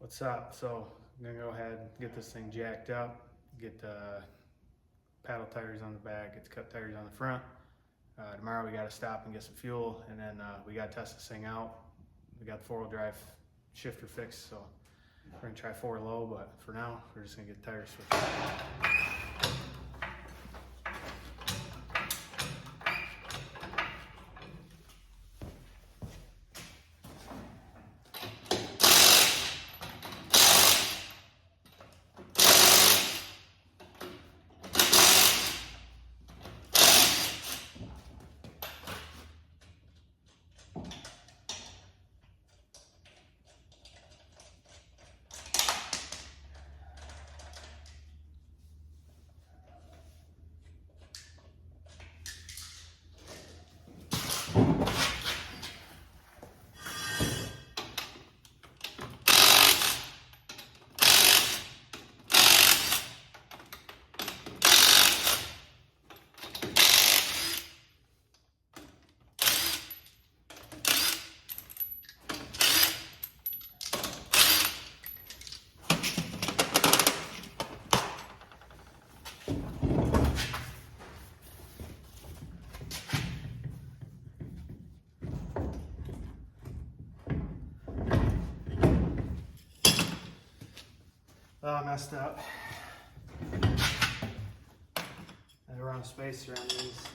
What's up? So I'm gonna go ahead and get this thing jacked up, get the paddle tires on the back, get the cup tires on the front. Tomorrow we gotta stop and get some fuel, and then we gotta test this thing out. We got the 4-wheel drive shifter fixed, so we're gonna try 4 low, but for now we're just gonna get the tires switched. Oh, I messed up. I run a spacer on these.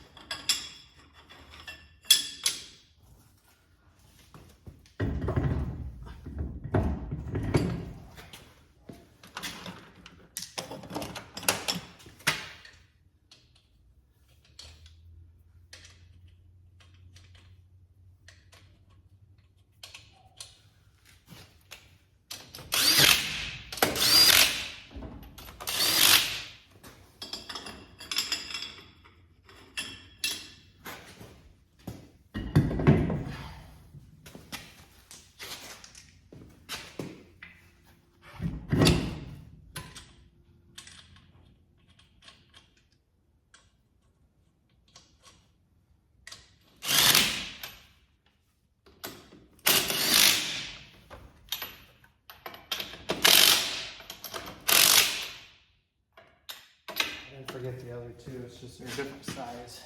Forget the other two, it's just they're different size.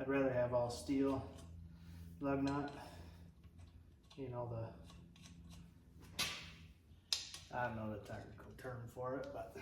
I'd rather have all steel lug nut. You know, I don't know the technical term for it, but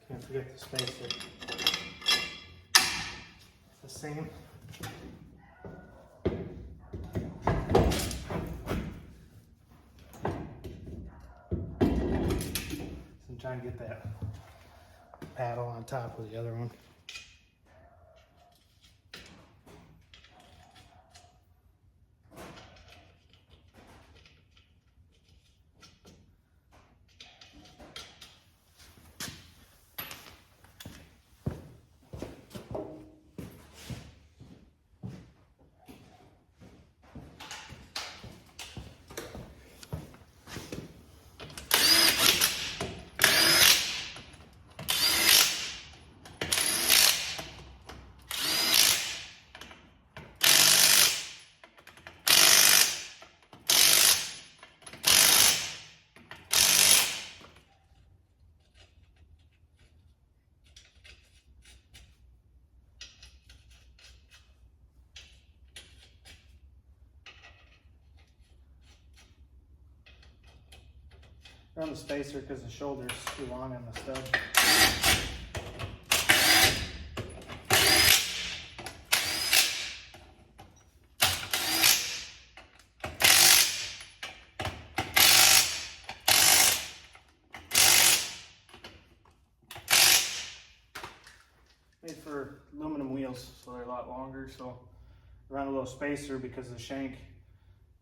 can't forget the spacer. It's the same. So I'm trying to get that paddle on top of the other one. Run the spacer because the shoulder's too long on the stud. Made for aluminum wheels, so they're a lot longer. So run a little spacer because the shank,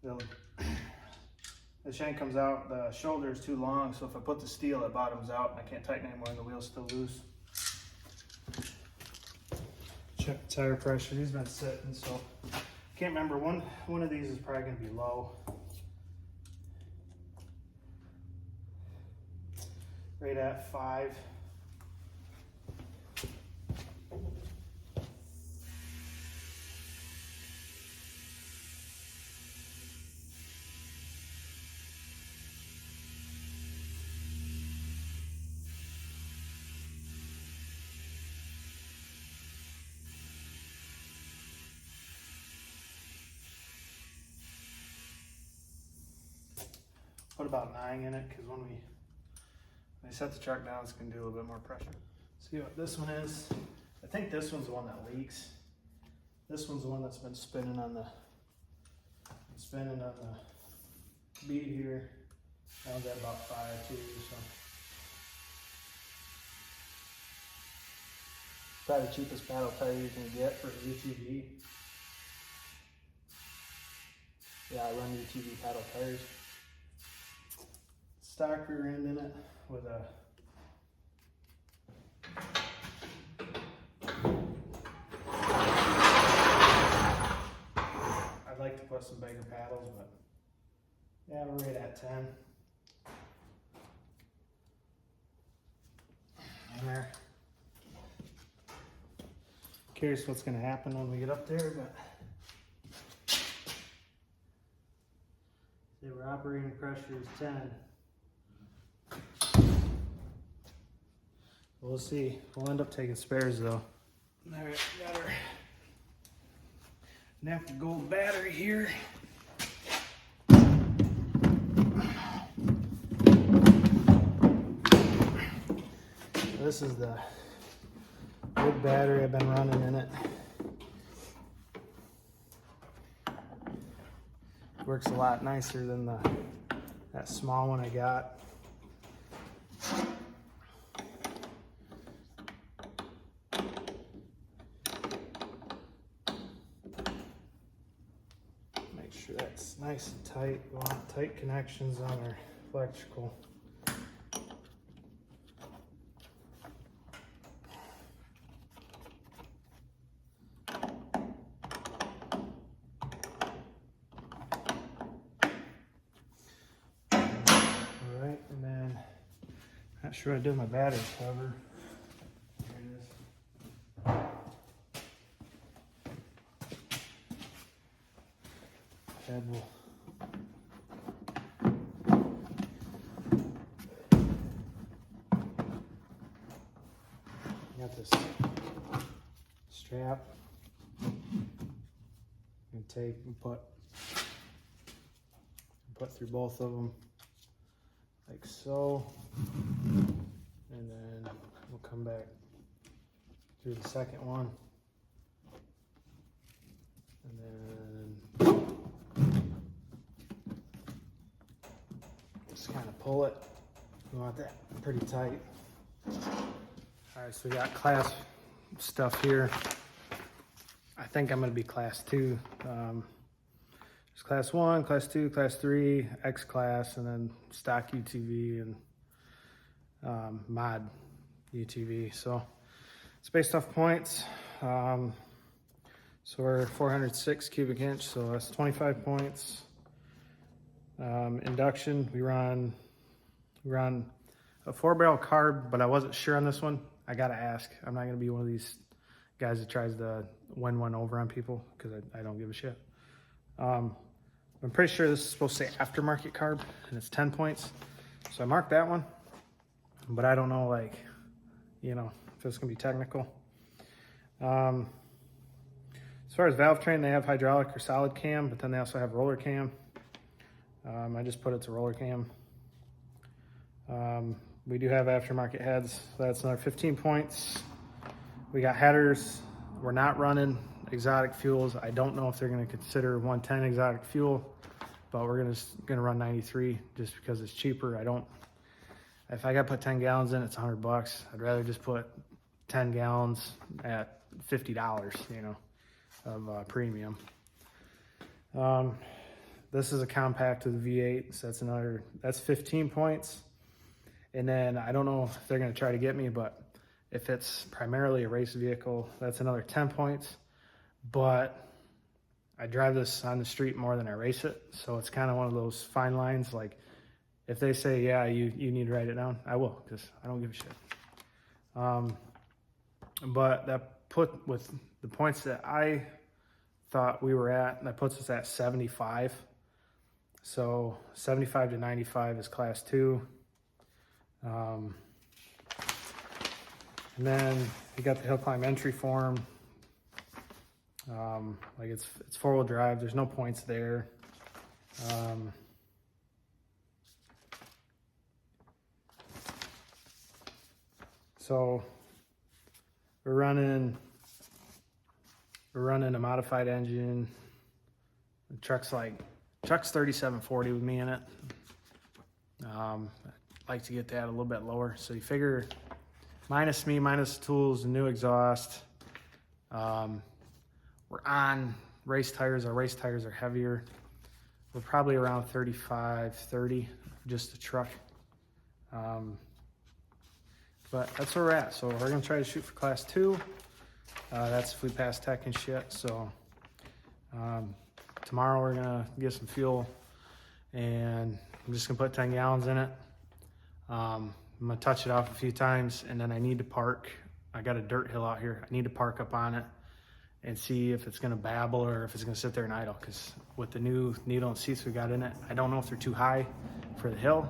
the shank comes out, the shoulder is too long, so if I put the steel, it bottoms out and I can't tighten anymore and the wheel's still loose. Check the tire pressure, these been sitting, so can't remember, one of these is probably gonna be low. Right at 5. Put about 9 in it because when we set the truck down, it's going to do a little bit more pressure. See what this one is. I think this one's the one that leaks. This one's the one that's been spinning on the bead here. That one's at about 5 too. So probably the cheapest paddle tire you can get for a UTV. Yeah, I run UTV paddle tires. Stock rear end in it with a I'd like to put some bigger paddles, but yeah, we're right at 10. In there. Curious what's gonna happen when we get up there, but say we're operating pressure is 10. We'll see. We'll end up taking spares though. All right, got our naphtha gold battery here. This is the big battery I've been running in it. Works a lot nicer than that small one I got. Make sure that's nice and tight. We want tight connections on our electrical. Not sure I did my battery cover. Here it is. Head will. Got this strap and tape and put through both of them like so. And then we'll come back through the second one. And then just kind of pull it. We want that pretty tight. All right, so we got class stuff here. I think I'm gonna be class 2. There's class 1, class 2, class 3, X class, and then stock UTV and mod UTV. So it's based off points. So we're 406 cubic inch, so that's 25 points. Induction, we run a 4-barrel carb, but I wasn't sure on this one. I gotta ask. I'm not gonna be one of these guys that tries to win one over on people because I don't give a shit. I'm pretty sure this is supposed to say aftermarket carb, and it's 10 points. So I marked that one, but I don't know, like, you know, if it's gonna be technical. As far as valve train, they have hydraulic or solid cam, but then they also have roller cam. I just put it to roller cam. We do have aftermarket heads, so that's another 15 points. We got headers. We're not running exotic fuels. I don't know if they're going to consider 110 exotic fuel, but we're gonna run 93 just because it's cheaper. If I got to put 10 gallons in, it's $100. I'd rather just put 10 gallons at $50, you know, of premium. This is a compact with a V8, so that's 15 points. And then I don't know if they're going to try to get me, but if it's primarily a race vehicle, that's another 10 points. But I drive this on the street more than I race it, so it's kind of one of those fine lines. Like, if they say, yeah, you need to write it down, I will, because I don't give a shit. But that put, with the points that I thought we were at, that puts us at 75. So 75 to 95 is class 2. And then you got the hill climb entry form. Like it's 4-wheel drive. There's no points there. So we're running a modified engine. The truck's 3740 with me in it. I'd like to get that a little bit lower. So you figure minus me, minus the tools, the new exhaust. We're on race tires. Our race tires are heavier. We're probably around 35, 30, just the truck. But that's where we're at. So we're gonna try to shoot for class 2. That's if we pass tech and shit. So tomorrow we're gonna get some fuel, and I'm just gonna put 10 gallons in it. I'm gonna touch it off a few times, and then I need to park. I got a dirt hill out here. I need to park up on it and see if it's gonna babble or if it's gonna sit there and idle, because with the new needle and seats we got in it, I don't know if they're too high for the hill.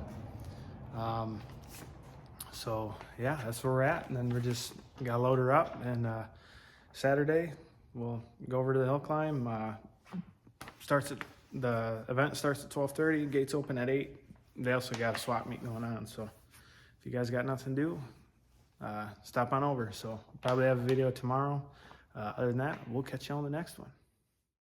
So yeah, that's where we're at. And then we're just gotta load her up, and Saturday we'll go over to the hill climb. The event starts at 12:30, gates open at 8. They also got a swap meet going on, so if you guys got nothing to do, stop on over. So probably have a video tomorrow. Other than that, we'll catch you on the next one.